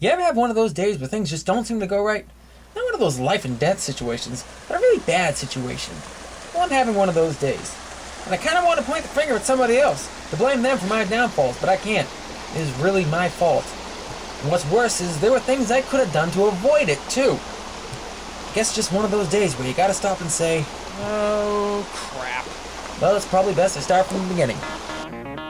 You ever have one of those days where things just don't seem to go right? Not one of those life and death situations, but a really bad situation. Well, I'm having one of those days. And I kind of want to point the finger at somebody else, to blame them for my downfalls, but I can't. It is really my fault. And what's worse is there were things I could have done to avoid it, too. I guess just one of those days where you gotta stop and say, oh, crap. Well, it's probably best to start from the beginning.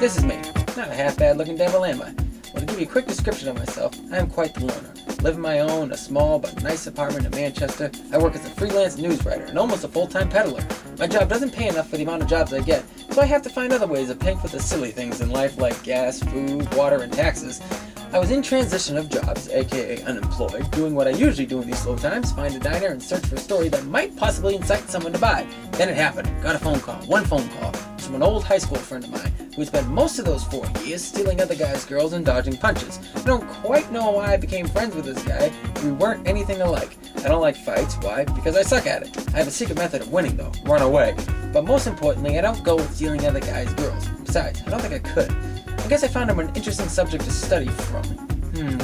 This is me. Not a half-bad-looking devil, am I? Well, to give you a quick description of myself, I am quite the loner. I live on my own in a small but nice apartment in Manchester. I work as a freelance news writer and almost a full-time peddler. My job doesn't pay enough for the amount of jobs I get, so I have to find other ways of paying for the silly things in life like gas, food, water, and taxes. I was in transition of jobs, aka unemployed, doing what I usually do in these slow times, find a diner and search for a story that might possibly incite someone to buy. Then it happened. Got a phone call. One phone call. From an old high school friend of mine who had spent most of those 4 years stealing other guys' girls and dodging punches. I don't quite know why I became friends with this guy. We weren't anything alike. I don't like fights. Why? Because I suck at it. I have a secret method of winning though. Run away. But most importantly, I don't go with stealing other guys' girls. Besides, I don't think I could. I guess I found him an interesting subject to study from.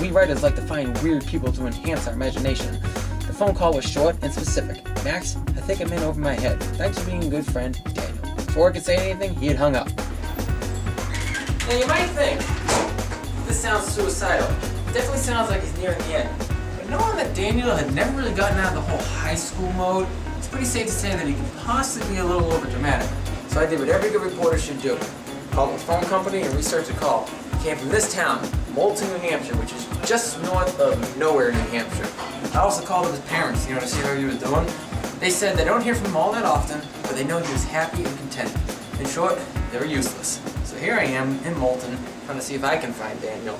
We writers like to find weird people to enhance our imagination. The phone call was short and specific. Max, I think I'm in over my head. Thanks for being a good friend, Daniel. Before I could say anything, he had hung up. Now you might think, this sounds suicidal. It definitely sounds like he's nearing the end. But knowing that Daniel had never really gotten out of the whole high school mode, it's pretty safe to say that he could possibly be a little overdramatic. So I did what every good reporter should do. Called the phone company and researched the call. It came from this town, Moulton, New Hampshire, which is just north of nowhere, New Hampshire. I also called his parents, to see how he was doing. They said they don't hear from him all that often, but they know he was happy and content. In short, they were useless. So here I am in Moulton, trying to see if I can find Daniel.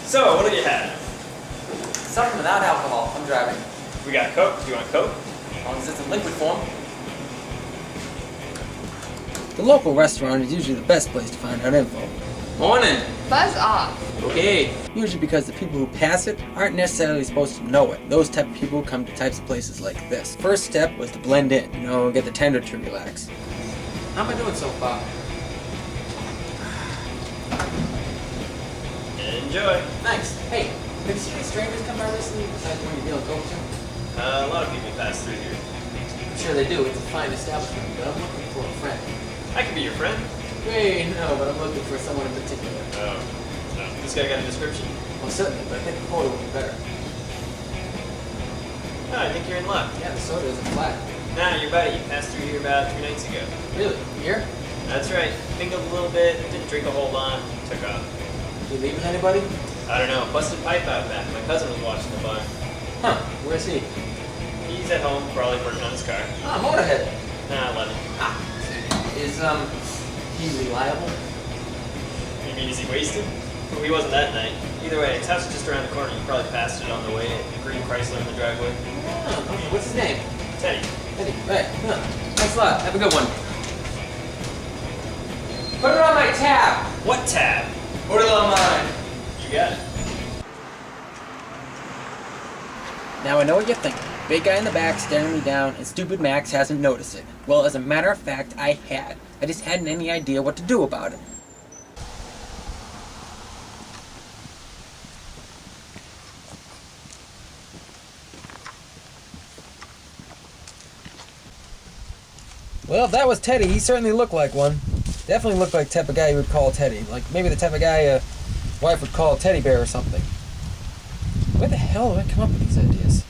So, what do you have? Something without alcohol. I'm driving. We got Coke. Do you want Coke? As long as it's in liquid form. The local restaurant is usually the best place to find out info. Morning! Buzz off. Okay. Usually because the people who pass it aren't necessarily supposed to know it. Those type of people come to types of places like this. First step was to blend in, get the tender to relax. How am I doing so far? Enjoy. Thanks. Hey, have you seen any strangers come by recently besides when you deal Coke to? A lot of people pass through here. I'm sure they do. It's a fine establishment, but I'm looking for a friend. I could be your friend. Hey, no, but I'm looking for someone in particular. Oh. No. This guy got a description? Well, certainly, but I think the photo would be better. Oh, I think you're in luck. Yeah, the soda isn't flat. Nah, your buddy. He passed through here about 3 nights ago. Really? Here? That's right. Mingled a little bit, didn't drink a whole lot, took off. You leave with anybody? I don't know. Busted pipe out back. My cousin was watching the bar. Huh. Where's he? He's at home, probably working on his car. Ah, Motorhead. Nah, 11. Ah. Is, he reliable? You mean, is he wasted? Well, he wasn't that night. Either way, his house is just around the corner. You probably passed it on the way. A green Chrysler in the driveway. Oh, okay. What's his name? Teddy. Eddie. Right. Huh. Thanks a lot. Have a good one. Put it on my tab. What tab? Put it on mine. You got it. Now I know what you're thinking. Big guy in the back staring me down, and stupid Max hasn't noticed it. Well, as a matter of fact, I had. I just hadn't any idea what to do about it. Well, if that was Teddy, he certainly looked like one. Definitely looked like the type of guy you would call Teddy. Like maybe the type of guy a wife would call a teddy bear or something. Where the hell do I come up with these ideas?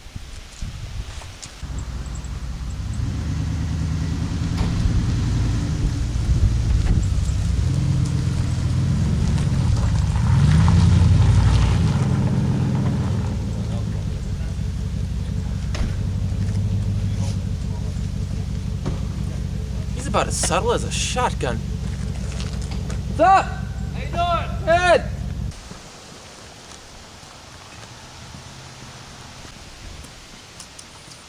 He's about as subtle as a shotgun. What's up? How you doing? Ed!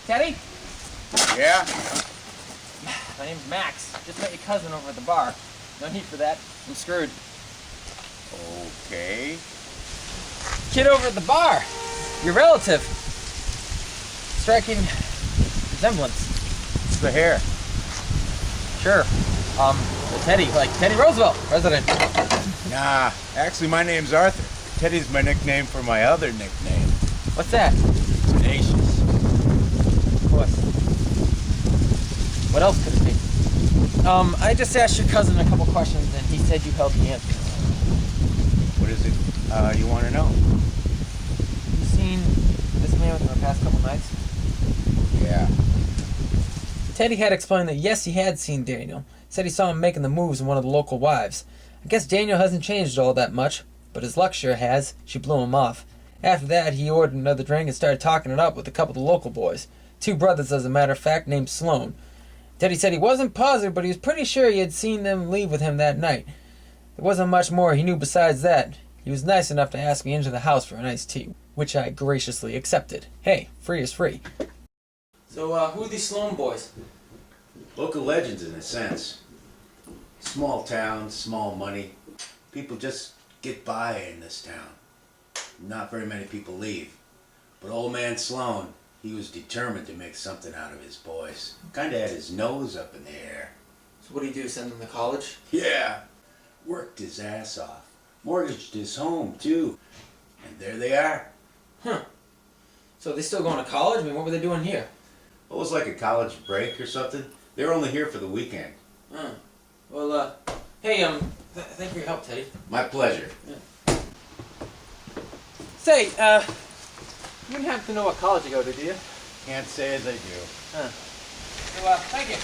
Teddy? Yeah? My name's Max. Just met your cousin over at the bar. No need for that. I'm screwed. Okay. Kid over at the bar. Your relative. Striking resemblance. What's the hair? sure. Teddy, like Teddy Roosevelt, president. Nah, actually my name's Arthur. Teddy's my nickname for my other nickname. What's that? Tenacious. Of course. What else could it be? I just asked your cousin a couple questions, and he said you held the answers. What is it you want to know? You seen this man within the past couple nights? Yeah. Teddy had explained that yes, he had seen Daniel. Said he saw him making the moves in one of the local wives. I guess Daniel hasn't changed all that much, but his luck sure has. She blew him off. After that, he ordered another drink and started talking it up with a couple of the local boys. 2 brothers, as a matter of fact, named Sloan. Teddy said he wasn't positive, but he was pretty sure he had seen them leave with him that night. There wasn't much more he knew besides that. He was nice enough to ask me into the house for an iced tea, which I graciously accepted. Hey, free is free. So, who are these Sloan boys? Local legends in a sense. Small town, small money. People just get by in this town. Not very many people leave. But old man Sloan, he was determined to make something out of his boys. Kinda had his nose up in the air. So what do you do, send them to college? Yeah. Worked his ass off. Mortgaged his home, too. And there they are. Huh. So they still going to college? I mean, what were they doing here? It was like a college break or something. They were only here for the weekend. Huh. Well, hey, thank you for your help, Teddy. My pleasure. Yeah. Say, you wouldn't happen to know what college you go to, do you? Can't say as I do. Huh. So, thank you.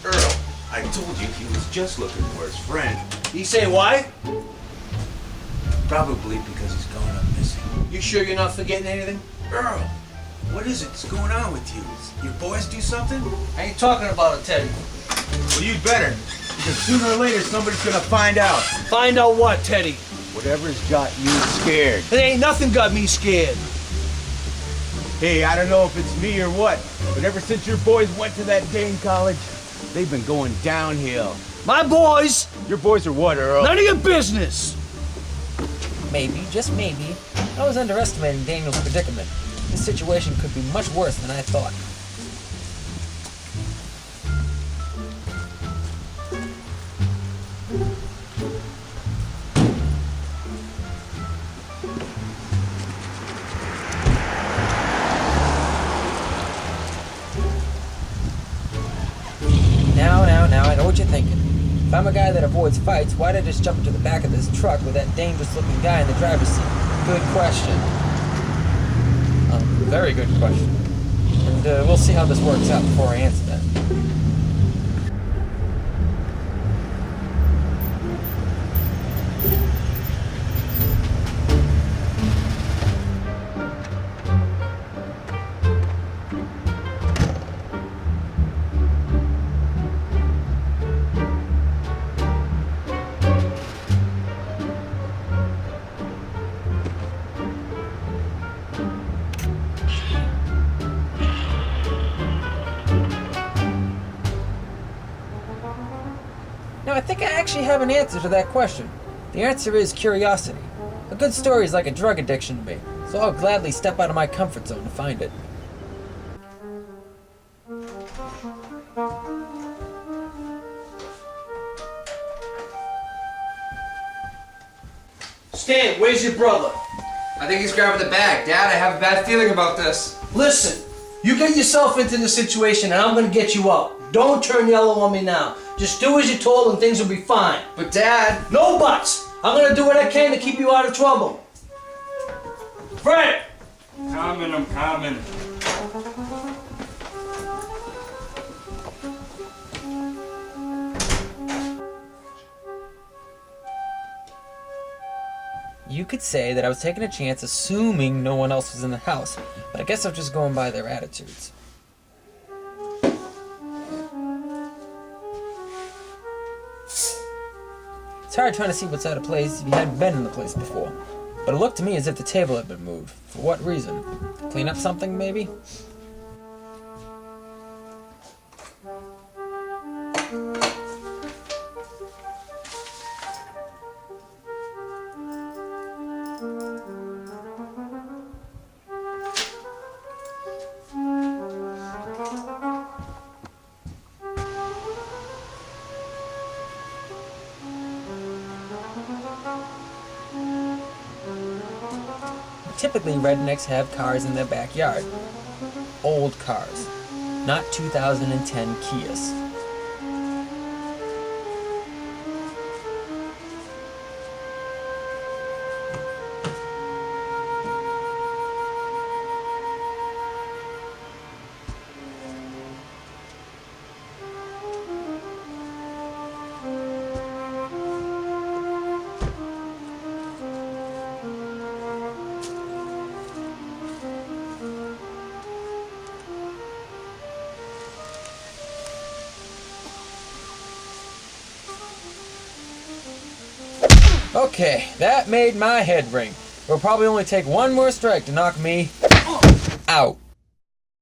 Earl, I told you he was just looking for his friend. You say why? Probably because he's gone up missing. You sure you're not forgetting anything? Earl, what is it? What's going on with you? Your boys do something? I ain't talking about it, Teddy. Well, you'd better. Because sooner or later somebody's gonna find out. Find out what, Teddy? Whatever's got you scared. There ain't nothing got me scared. Hey, I don't know if it's me or what, but ever since your boys went to that Dane college, they've been going downhill. My boys, Your boys are what, Earl? none of your business. Maybe, just maybe, I was underestimating Daniel's predicament. This situation could be much worse than I thought. Now, I know what you're thinking. If I'm a guy that avoids fights, why'd I just jump into the back of this truck with that dangerous-looking guy in the driver's seat? Good question. Very good question. And we'll see how this works out before I answer that. Now, I think I actually have an answer to that question. The answer is curiosity. A good story is like a drug addiction to me, so I'll gladly step out of my comfort zone to find it. Stan, where's your brother? I think he's grabbing the bag. Dad, I have a bad feeling about this. Listen, you get yourself into the situation and I'm gonna get you out. Don't turn yellow on me now. Just do as you're told and things will be fine. But Dad... No buts! I'm gonna do what I can to keep you out of trouble. Fred! I'm coming. You could say that I was taking a chance assuming no one else was in the house, but I guess I'm just going by their attitudes. It's hard trying to see what's out of place if you hadn't been in the place before. But it looked to me as if the table had been moved. For what reason? Clean up something, maybe? Typically, rednecks have cars in their backyard. Old cars, not 2010 Kias. Okay, that made my head ring. It'll probably only take one more strike to knock me out.